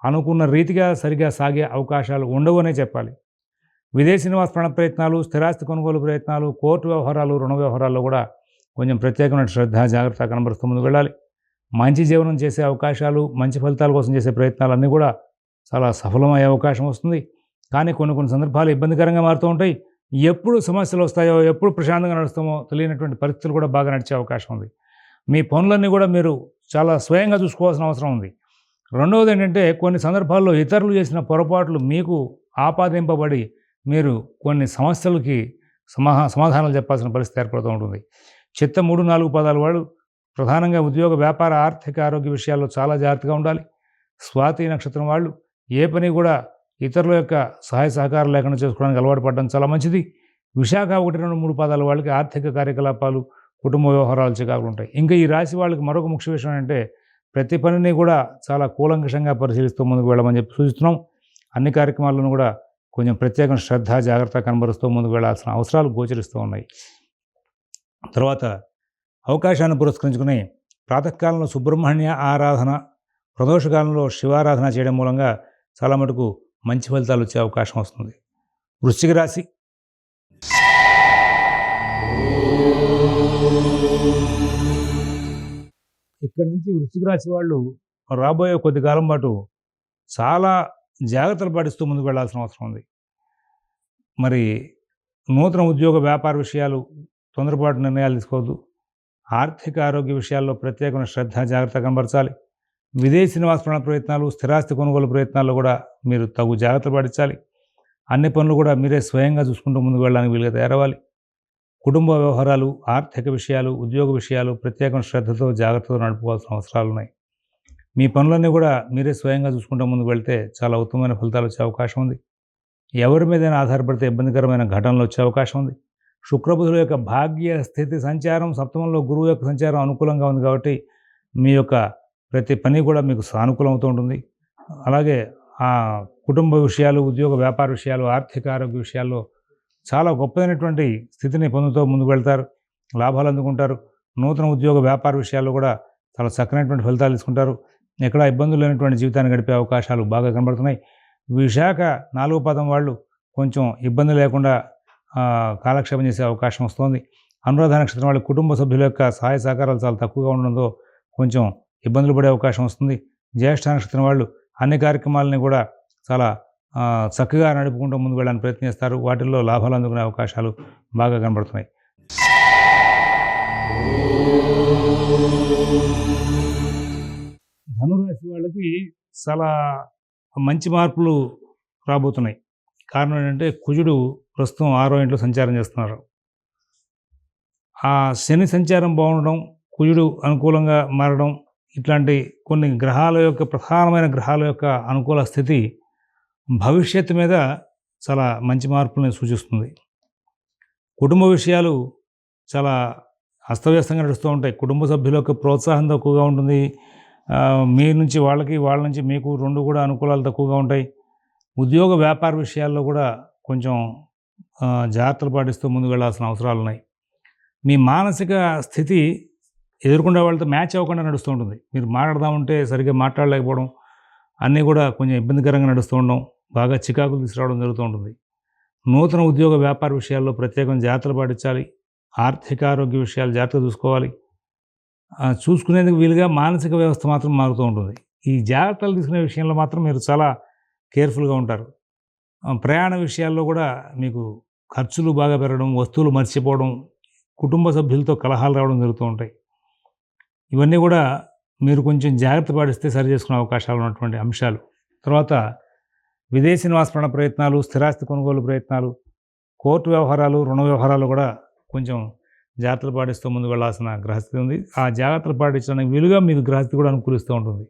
అనుకున్న రీతిగా సరిగా సాగే అవకాశాలు ఉండవనే చెప్పాలి. విదేశీ నివాస ప్రయత్నాలు, స్థిరాస్తి కొనుగోలు ప్రయత్నాలు, కోర్టు వ్యవహారాలు, రుణ వ్యవహారాల్లో కూడా కొంచెం ప్రత్యేకమైన శ్రద్ధ, జాగ్రత్త కనబరుస్తూ ముందుకు వెళ్ళాలి. మంచి జీవనం చేసే అవకాశాలు, మంచి ఫలితాల కోసం చేసే ప్రయత్నాలన్నీ కూడా చాలా సఫలమయ్యే అవకాశం వస్తుంది. కానీ కొన్ని సందర్భాలు ఇబ్బందికరంగా మారుతూ ఉంటాయి. ఎప్పుడు సమస్యలు వస్తాయో, ఎప్పుడు ప్రశాంతంగా నడుస్తామో తెలియనటువంటి పరిస్థితులు కూడా బాగా నడిచే అవకాశం ఉంది. మీ పనులన్నీ కూడా మీరు చాలా స్వయంగా చూసుకోవాల్సిన అవసరం ఉంది. రెండవది ఏంటంటే, కొన్ని సందర్భాల్లో ఇతరులు చేసిన పొరపాట్లు మీకు ఆపాదింపబడి మీరు కొన్ని సమస్యలకి సమాధానాలు చెప్పాల్సిన పరిస్థితి ఏర్పడుతూ ఉంటుంది. చిత్త 3, 4 పాదాల వాళ్ళు ప్రధానంగా ఉద్యోగ వ్యాపార ఆర్థిక ఆరోగ్య విషయాల్లో చాలా జాగ్రత్తగా ఉండాలి. స్వాతి నక్షత్రం వాళ్ళు ఏ పని కూడా ఇతరుల యొక్క సహాయ సహకారం లేకుండా చేసుకోవడానికి అలవాటు పడడం చాలా మంచిది. విశాఖ 1, 2, 3 పాదాల వాళ్ళకి ఆర్థిక కార్యకలాపాలు, కుటుంబ వ్యవహారాలు చికాకులు ఉంటాయి. ఇంకా ఈ రాశి వాళ్ళకి మరొక ముఖ్య విషయం ఏంటంటే, ప్రతి పనిని కూడా చాలా కూలంకషంగా పరిశీలిస్తూ ముందుకు వెళ్ళమని చెప్పి సూచిస్తున్నాం. అన్ని కార్యక్రమాలను కూడా కొంచెం ప్రత్యేకమైన శ్రద్ధ, జాగ్రత్త కనబరుస్తూ ముందుకు వెళ్ళాల్సిన అవసరాలు గోచరిస్తూ ఉన్నాయి. తర్వాత అవకాశాన్ని పురస్కరించుకుని ప్రాతకాలంలో సుబ్రహ్మణ్య ఆరాధన, ప్రదోషకాలంలో శివారాధన చేయడం మూలంగా చాలా మటుకు మంచి ఫలితాలు వచ్చే అవకాశం వస్తుంది. వృశ్చిక రాశి. ఇక్కడి నుంచి వృశ్చిక రాశి వాళ్ళు రాబోయే కొద్ది కాలం పాటు చాలా జాగ్రత్తలు పాటిస్తూ ముందుకు వెళ్ళాల్సిన అవసరం ఉంది. మరి నూతన ఉద్యోగ వ్యాపార విషయాలు తొందరపాటు నిర్ణయాలు తీసుకోవద్దు. ఆర్థిక ఆరోగ్య విషయాల్లో ప్రత్యేకమైన శ్రద్ధ, జాగ్రత్త కనబరచాలి. విదేశీ నివాస ప్రయత్నాలు, స్థిరాస్తి కొనుగోలు ప్రయత్నాల్లో కూడా మీరు తగు జాగ్రత్తలు పాటించాలి. అన్ని పనులు కూడా మీరే స్వయంగా చూసుకుంటూ ముందుకు వెళ్ళడానికి వీలుగా తయారవ్వాలి. కుటుంబ వ్యవహారాలు, ఆర్థిక విషయాలు, ఉద్యోగ విషయాలు ప్రత్యేకమైన శ్రద్ధతో, జాగ్రత్తతో నడుపుకోవాల్సిన అవసరాలు ఉన్నాయి. మీ పనులన్నీ కూడా మీరే స్వయంగా చూసుకుంటూ ముందుకు వెళ్తే చాలా ఉత్తమమైన ఫలితాలు వచ్చే అవకాశం ఉంది. ఎవరి మీదైనా ఆధారపడితే ఇబ్బందికరమైన ఘటనలు వచ్చే అవకాశం ఉంది. శుక్రబుధుల యొక్క భాగ్య స్థితి సంచారం, సప్తమంలో గురువు యొక్క సంచారం అనుకూలంగా ఉంది కాబట్టి మీ యొక్క ప్రతి పని కూడా మీకు సానుకూలం అవుతూ ఉంటుంది. అలాగే ఆ కుటుంబ విషయాలు, ఉద్యోగ వ్యాపార విషయాలు, ఆర్థిక ఆరోగ్య విషయాల్లో చాలా గొప్పదైనటువంటి స్థితిని పొందుతూ ముందుకు వెళ్తారు. లాభాలు అందుకుంటారు. నూతన ఉద్యోగ వ్యాపార విషయాల్లో కూడా చాలా చక్కనైనటువంటి ఫలితాలు తీసుకుంటారు. ఎక్కడ ఇబ్బందులు లేనటువంటి జీవితాన్ని గడిపే అవకాశాలు బాగా కనబడుతున్నాయి. విశాఖ 4వ పాదం వాళ్ళు కొంచెం ఇబ్బంది లేకుండా కాలక్షేపం చేసే అవకాశం వస్తుంది. అనురాధ నక్షత్రం వాళ్ళ కుటుంబ సభ్యుల యొక్క సహాయ సహకారాలు చాలా తక్కువగా ఉండడంతో కొంచెం ఇబ్బందులు పడే అవకాశం వస్తుంది. జ్యేష్ఠ నక్షత్రం వాళ్ళు అన్ని కార్యక్రమాలని కూడా చాలా చక్కగా నడుపుకుంటూ ముందుకు వెళ్ళడానికి ప్రయత్నిస్తారు. వాటిల్లో లాభాలు అందుకునే అవకాశాలు బాగా కనబడుతున్నాయి. ధనురాశి వాళ్ళకి చాలా మంచి మార్పులు రాబోతున్నాయి. కారణం ఏంటంటే, కుజుడు ప్రస్తుతం 6వ ఇంట్లో సంచారం చేస్తున్నారు. ఆ శని సంచారం బాగుండడం, కుజుడు అనుకూలంగా మారడం, ఇట్లాంటి కొన్ని గ్రహాల యొక్క ప్రధానమైన గ్రహాల యొక్క అనుకూల స్థితి భవిష్యత్తు మీద చాలా మంచి మార్పులను సూచిస్తుంది. కుటుంబ విషయాలు చాలా అస్తవ్యస్తంగా నడుస్తూ ఉంటాయి. కుటుంబ సభ్యుల యొక్క ప్రోత్సాహం తక్కువగా ఉంటుంది. మీ నుంచి వాళ్ళకి, వాళ్ళ నుంచి మీకు రెండు కూడా అనుకూలాలు తక్కువగా ఉంటాయి. ఉద్యోగ వ్యాపార విషయాల్లో కూడా కొంచెం జాగ్రత్తలు పాటిస్తూ ముందుకు వెళ్ళాల్సిన అవసరాలు ఉన్నాయి. మీ మానసిక స్థితి ఎదుర్కొనే వాళ్ళతో మ్యాచ్ అవ్వకుండా నడుస్తూ ఉంటుంది. మీరు మాట్లాడదామంటే సరిగ్గా మాట్లాడలేకపోవడం, అన్నీ కూడా కొంచెం ఇబ్బందికరంగా నడుస్తూ ఉండడం, బాగా చికాకులు తీసుకురావడం జరుగుతూ ఉంటుంది. నూతన ఉద్యోగ వ్యాపార విషయాల్లో ప్రత్యేకంగా జాగ్రత్తలు పాటించాలి. ఆర్థిక ఆరోగ్య విషయాలు జాగ్రత్తగా చూసుకోవాలి. చూసుకునేందుకు వీలుగా మానసిక వ్యవస్థ మాత్రం మారుతూ ఉంటుంది. ఈ జాగ్రత్తలు తీసుకునే విషయంలో మాత్రం మీరు చాలా కేర్ఫుల్గా ఉంటారు. ప్రయాణ విషయాల్లో కూడా మీకు ఖర్చులు బాగా పెరగడం, వస్తువులు మర్చిపోవడం, కుటుంబ సభ్యులతో కలహాలు రావడం జరుగుతూ ఉంటాయి. ఇవన్నీ కూడా మీరు కొంచెం జాగ్రత్త పాటిస్తే సరి చేసుకునే అవకాశాలు ఉన్నటువంటి అంశాలు. తర్వాత విదేశీ నివాసపరణ ప్రయత్నాలు, స్థిరాస్తి కొనుగోలు ప్రయత్నాలు, కోర్టు వ్యవహారాలు, రుణ వ్యవహారాలు కూడా కొంచెం జాగ్రత్తలు పాటిస్తూ ముందుకు వెళ్ళాల్సిన గ్రహస్థితి ఉంది. ఆ జాగ్రత్తలు పాటించడానికి వీలుగా మీకు గ్రహస్థితి కూడా అనుకూలిస్తూ ఉంటుంది.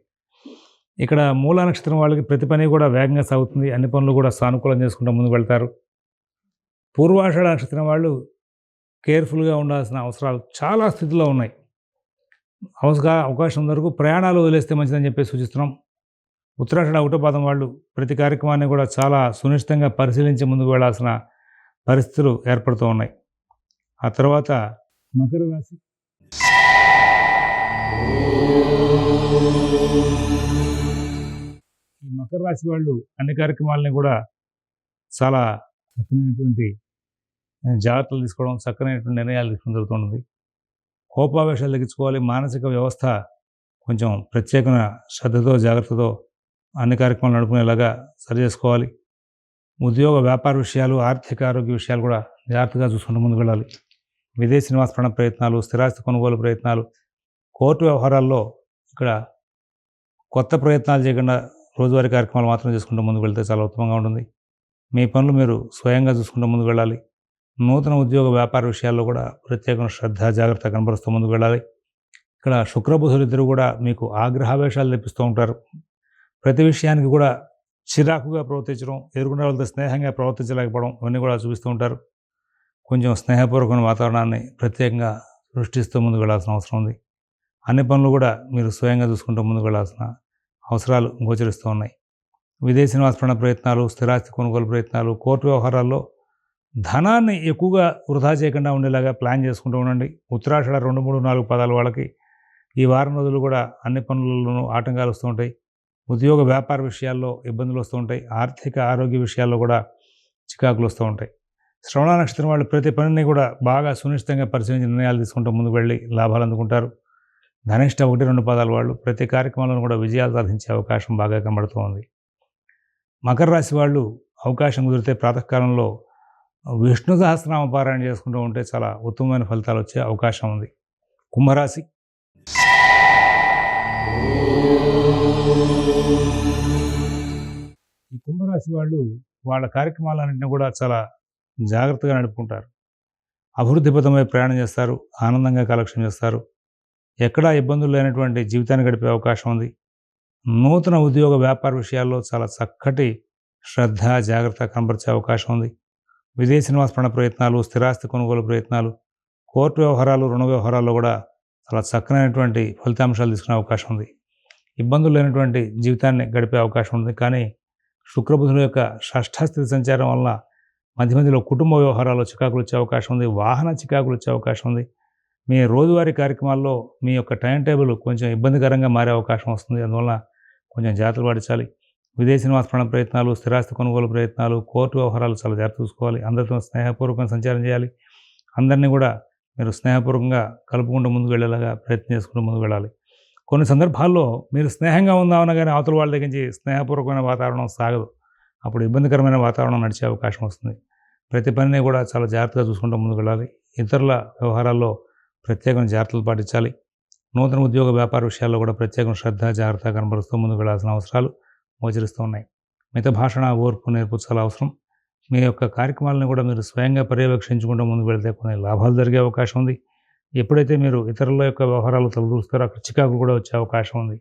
ఇక్కడ మూలా నక్షత్రం వాళ్ళకి ప్రతి పని కూడా వేగంగా సాగుతుంది. అన్ని పనులు కూడా సానుకూలం చేసుకుంటూ ముందుకు వెళ్తారు. పూర్వాషాఢ నక్షత్రం వాళ్ళు కేర్ఫుల్గా ఉండాల్సిన అవసరాలు చాలా స్థితిలో ఉన్నాయి. అవకాశం వరకు ప్రయాణాలు వదిలేస్తే మంచిదని చెప్పి సూచిస్తున్నాం. ఉత్తరాషాఢ ఒకటో పాదం వాళ్ళు ప్రతి కార్యక్రమాన్ని కూడా చాలా సునిశ్చితంగా పరిశీలించి ముందుకు వెళ్ళాల్సిన పరిస్థితులు ఏర్పడుతూ ఉన్నాయి. ఆ తర్వాత మకర రాశి. ఈ మకర రాశి వాళ్ళు అన్ని కార్యక్రమాలని కూడా చాలా చక్కనైనటువంటి జాగ్రత్తలు తీసుకోవడం, చక్కనైనటువంటి నిర్ణయాలు తీసుకోవడం జరుగుతుంది. కోపావేశాలు తగ్గించుకోవాలి. మానసిక వ్యవస్థ కొంచెం ప్రత్యేకమైన శ్రద్ధతో, జాగ్రత్తతో అన్ని కార్యక్రమాలు నడుపుకునేలాగా సరి చేసుకోవాలి. ఉద్యోగ వ్యాపార విషయాలు, ఆర్థిక ఆరోగ్య విషయాలు కూడా జాగ్రత్తగా చూసుకుంటూ ముందుకు వెళ్ళాలి. విదేశీ నివాసపరణ ప్రయత్నాలు, స్థిరాస్తి కొనుగోలు ప్రయత్నాలు, కోర్టు వ్యవహారాల్లో ఇక్కడ కొత్త ప్రయత్నాలు చేయకుండా రోజువారీ కార్యక్రమాలు మాత్రం చేసుకుంటూ ముందుకు వెళ్తే చాలా ఉత్తమంగా ఉంటుంది. మీ పనులు మీరు స్వయంగా చూసుకుంటూ ముందుకు వెళ్ళాలి. నూతన ఉద్యోగ వ్యాపార విషయాల్లో కూడా ప్రత్యేకమైన శ్రద్ధ, జాగ్రత్త కనబరుస్తూ ముందుకు వెళ్ళాలి. ఇక్కడ శుక్రబుధులు ఇద్దరు కూడా మీకు ఆగ్రహావేశాలు తెప్పిస్తూ ఉంటారు. ప్రతి విషయానికి కూడా చిరాకుగా ప్రవర్తించడం, ఎదుర్కొన్న వాళ్ళతో స్నేహంగా ప్రవర్తించలేకపోవడం ఇవన్నీ కూడా చూపిస్తూ ఉంటారు. కొంచెం స్నేహపూర్వకమైన వాతావరణాన్ని ప్రత్యేకంగా సృష్టిస్తూ ముందుకు వెళ్ళాల్సిన అవసరం ఉంది. అన్ని పనులు కూడా మీరు స్వయంగా చూసుకుంటూ ముందుకు వెళ్ళాల్సిన అవసరాలు గోచరిస్తూ ఉన్నాయి. విదేశీ నివాసపరణ ప్రయత్నాలు, స్థిరాస్తి కొనుగోలు ప్రయత్నాలు, కోర్టు వ్యవహారాల్లో ధనాన్ని ఎక్కువగా వృధా చేయకుండా ఉండేలాగా ప్లాన్ చేసుకుంటూ ఉండండి. ఉత్తరాషాఢ 2, 3, 4 పాదాల వాళ్ళకి ఈ వారం రోజులు కూడా అన్ని పనుల్లోనూ ఆటంకాలు వస్తూ ఉంటాయి. ఉద్యోగ వ్యాపార విషయాల్లో ఇబ్బందులు వస్తూ ఉంటాయి. ఆర్థిక ఆరోగ్య విషయాల్లో కూడా చికాకులు వస్తూ ఉంటాయి. శ్రవణ నక్షత్రం వాళ్ళు ప్రతి పనిని కూడా బాగా సునిశ్చితంగా పరిశీలించి నిర్ణయాలు తీసుకుంటూ ముందుకు వెళ్ళి లాభాలు అందుకుంటారు. ధనిష్ట 1, 2 పాదాల వాళ్ళు ప్రతి కార్యక్రమంలో కూడా విజయాలు సాధించే అవకాశం బాగా కనబడుతూ ఉంది. మకర రాశి వాళ్ళు అవకాశం కుదిరితే ప్రాతకాలంలో విష్ణు సహస్రనామ పారాయణ చేసుకుంటూ ఉంటే చాలా ఉత్తమమైన ఫలితాలు వచ్చే అవకాశం ఉంది. కుంభరాశి. ఈ కుంభరాశి వాళ్ళు వాళ్ళ కార్యక్రమాలన్నింటినీ కూడా చాలా జాగ్రత్తగా నడుపుకుంటారు. అభివృద్ధిపథమై ప్రయాణం చేస్తారు. ఆనందంగా కాలక్షేపం చేస్తారు. ఎక్కడా ఇబ్బందులు లేనటువంటి జీవితాన్ని గడిపే అవకాశం ఉంది. నూతన ఉద్యోగ వ్యాపార విషయాల్లో చాలా చక్కటి శ్రద్ధ, జాగ్రత్త కనబరిచే అవకాశం ఉంది. విదేశీ నివాసపరణ ప్రయత్నాలు, స్థిరాస్తి కొనుగోలు ప్రయత్నాలు, కోర్టు వ్యవహారాలు, రుణ వ్యవహారాల్లో కూడా చాలా చక్కనైనటువంటి ఫలితాంశాలు తీసుకునే అవకాశం ఉంది. ఇబ్బందులు లేనటువంటి జీవితాన్ని గడిపే అవకాశం ఉంది. కానీ శుక్రబుధుల యొక్క షష్ఠస్థితి సంచారం వల్ల మధ్య మధ్యలో కుటుంబ వ్యవహారాల్లో చికాకులు వచ్చే అవకాశం ఉంది. వాహన చికాకులు వచ్చే అవకాశం ఉంది. మీ రోజువారీ కార్యక్రమాల్లో మీ యొక్క టైం టేబుల్ కొంచెం ఇబ్బందికరంగా మారే అవకాశం వస్తుంది. అందువల్ల కొంచెం జాగ్రత్తలు పాటించాలి. విదేశీ నివాసపరణ ప్రయత్నాలు, స్థిరాస్తి కొనుగోలు ప్రయత్నాలు, కోర్టు వ్యవహారాలు చాలా జాగ్రత్త చూసుకోవాలి. అందరితో స్నేహపూర్వకంగా సంచారం చేయాలి. అందరినీ కూడా మీరు స్నేహపూర్వకంగా కలుపుకుంటూ ముందుకు వెళ్ళేలాగా ప్రయత్నం చేసుకుంటూ ముందుకు వెళ్ళాలి. కొన్ని సందర్భాల్లో మీరు స్నేహంగా ఉందామన్నా కానీ అవతల వాళ్ళ దగ్గర నుంచి స్నేహపూర్వకమైన వాతావరణం సాగదు. అప్పుడు ఇబ్బందికరమైన వాతావరణం నడిచే అవకాశం వస్తుంది. ప్రతి పనిని కూడా చాలా జాగ్రత్తగా చూసుకుంటూ ముందుకు వెళ్ళాలి. ఇతరుల వ్యవహారాల్లో ప్రత్యేకమైన జాగ్రత్తలు పాటించాలి. నూతన ఉద్యోగ వ్యాపార విషయాల్లో కూడా ప్రత్యేకమైన శ్రద్ధ, జాగ్రత్త కనబరుస్తూ ముందుకు వెళ్ళాల్సిన అవసరాలు గోచరిస్తూ ఉన్నాయి. మిత భాషణ, ఓర్పు, నేర్పు చాలా అవసరం. మీ యొక్క కార్యక్రమాలను కూడా మీరు స్వయంగా పర్యవేక్షించుకుంటూ ముందుకు వెళితే కొన్ని లాభాలు జరిగే అవకాశం ఉంది. ఎప్పుడైతే మీరు ఇతరుల యొక్క వ్యవహారాలు తలదూరుస్తారో అక్కడ చికాకులు కూడా వచ్చే అవకాశం ఉంది.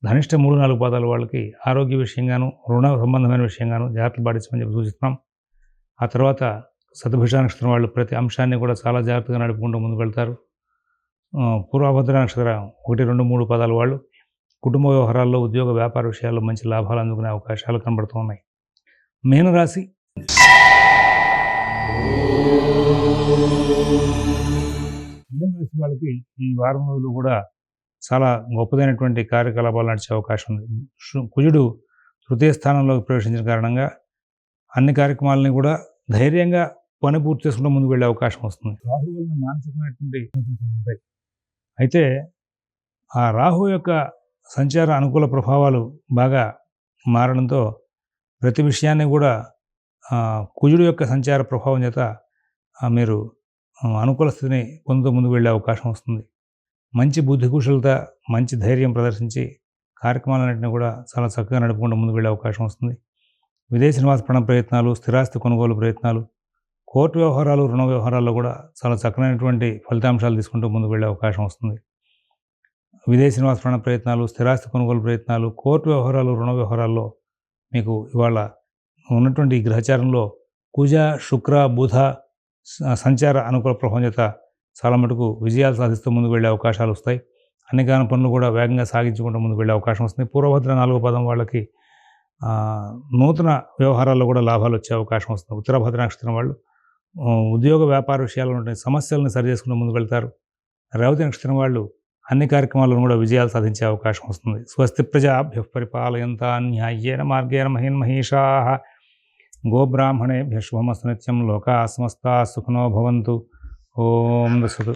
ధనిష్ట 3, 4 పాదాల వాళ్ళకి ఆరోగ్య విషయంగాను, రుణ సంబంధమైన విషయంగాను జాగ్రత్తలు పాటించమని చెప్పి సూచిస్తున్నాం. ఆ తర్వాత శతభిష నక్షత్రం వాళ్ళు ప్రతి అంశాన్ని కూడా చాలా జాగ్రత్తగా నడుపుకుంటూ ముందుకు వెళ్తారు. పూర్వభద్ర నక్షత్రం 1, 2, 3 పాదాల వాళ్ళు కుటుంబ వ్యవహారాల్లో, ఉద్యోగ వ్యాపార విషయాల్లో మంచి లాభాలు అందుకునే అవకాశాలు కనబడుతూ ఉన్నాయి. మీనరాశి. మీనరాశి వాళ్ళకి ఈ వారం రోజులు కూడా చాలా గొప్పదైనటువంటి కార్యకలాపాలు నడిచే అవకాశం ఉంది. కుజుడు తృతీయ స్థానంలోకి ప్రవేశించిన కారణంగా అన్ని కార్యక్రమాలని కూడా ధైర్యంగా పని పూర్తి చేసుకుంటూ ముందుకు వెళ్ళే అవకాశం వస్తుంది. రాహు వలన మానసికమైనటువంటి ఉంటాయి. అయితే ఆ రాహు యొక్క సంచార అనుకూల ప్రభావాలు బాగా మారడంతో ప్రతి విషయాన్ని కూడా కుజుడు యొక్క సంచార ప్రభావం చేత మీరు అనుకూల స్థితిని పొందుతూ ముందుకు వెళ్ళే అవకాశం వస్తుంది. మంచి బుద్ధి కుశలత, మంచి ధైర్యం ప్రదర్శించి కార్యక్రమాలన్నింటినీ కూడా చాలా చక్కగా నడుపుకుంటూ ముందుకు వెళ్ళే అవకాశం వస్తుంది. విదేశీ నివాస ప్రయత్నాలు, స్థిరాస్తి కొనుగోలు ప్రయత్నాలు, కోర్టు వ్యవహారాలు, రుణ వ్యవహారాల్లో కూడా చాలా చక్కనైనటువంటి ఫలితాంశాలు తీసుకుంటూ ముందుకు వెళ్ళే అవకాశం వస్తుంది. విదేశీ నివాస ప్రయత్నాలు, స్థిరాస్తి కొనుగోలు ప్రయత్నాలు, కోర్టు వ్యవహారాలు, రుణ వ్యవహారాల్లో మీకు ఇవాళ ఉన్నటువంటి ఈ గ్రహచారంలో కుజ, శుక్ర, బుధ సంచార అనుకూల ప్రభావం చేత చాలా మటుకు విజయాలు సాధిస్తూ ముందుకు వెళ్ళే అవకాశాలు వస్తాయి. అన్ని కాని పనులు కూడా వేగంగా సాగించుకుంటూ ముందుకు వెళ్ళే అవకాశం వస్తుంది. పూర్వభద్ర 4వ పదం వాళ్ళకి నూతన వ్యవహారాల్లో కూడా లాభాలు వచ్చే అవకాశం వస్తుంది. ఉత్తరభద్ర నక్షత్రం వాళ్ళు ఉద్యోగ వ్యాపార విషయాల్లో ఉండే సమస్యలను సరి చేసుకుంటూ ముందుకు వెళ్తారు. రేవతి నక్షత్రం వాళ్ళు అన్ని కార్యక్రమాలను కూడా విజయాలు సాధించే అవకాశం వస్తుంది. స్వస్తి ప్రజాభ్యః పరిపాలయంతాం న్యాయేన మార్గేణ మహీన్మహీషాః గోబ్రాహ్మణేభ్యః శుభమస్తు నిత్యం. లోకాః సమస్తాః సుఖినో భవంతు. ఓం దశతు.